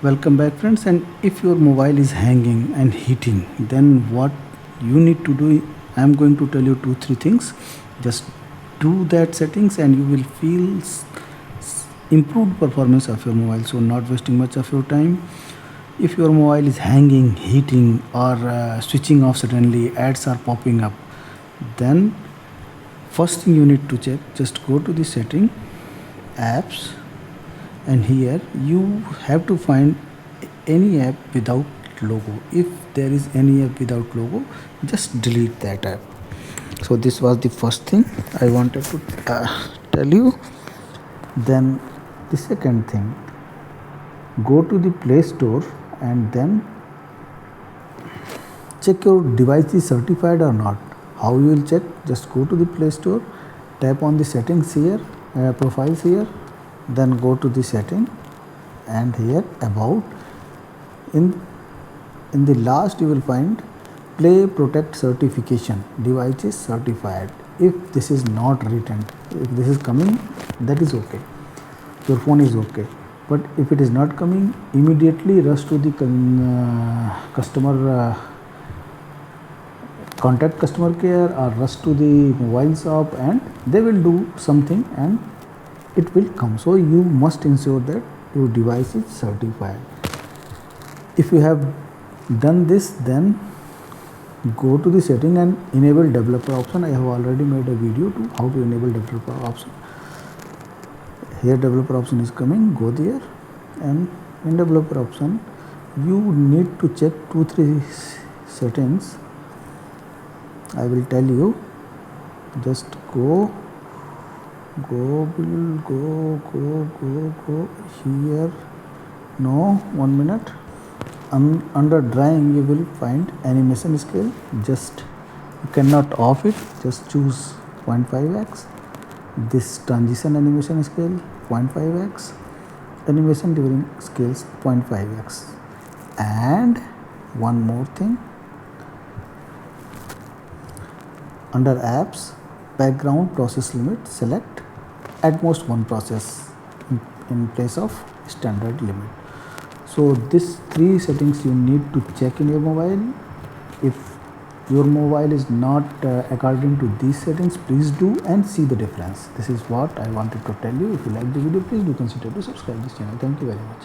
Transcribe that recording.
Welcome back, friends. And if your mobile is hanging and heating, then what you need to do, I am going to tell you two three things. Just do that settings and you will feel improved performance of your mobile, so not wasting much of your time. If your mobile is hanging, heating, or switching off suddenly, ads are popping up, then first thing you need to check, just go to the setting, apps, and here you have to find any app without logo. If there is any app without logo, just delete that app. So this was the first thing I wanted to tell you. Then the second thing, go to the Play Store and then check your device is certified or not. How you will check? Just go to the Play Store, tap on the settings here, profiles here, then go to the setting, and here about, in the last you will find Play Protect certification, device is certified. If this is not written, if this is coming, that is okay, your phone is okay. But if it is not coming, immediately rush to the customer contact customer care or rush to the mobile shop, and they will do something and it will come. So you must ensure that your device is certified. If you have done this, then go to the setting and enable developer option. I have already made a video to how to enable developer option. Here developer option is coming, go there, and in developer option you need to check 2-3 settings. I will tell you, just go here. No, 1 minute. Under drawing you will find animation scale. Just you cannot off it, just choose 0.5x. This transition animation scale 0.5x, animation during scales 0.5x. And one more thing, under apps, background process limit, select at most one process in place of standard limit. So these 3 settings you need to check in your mobile. If your mobile is not according to these settings, please do and see the difference. This is what I wanted to tell you. If you like the video, please do consider to subscribe this channel. Thank you very much.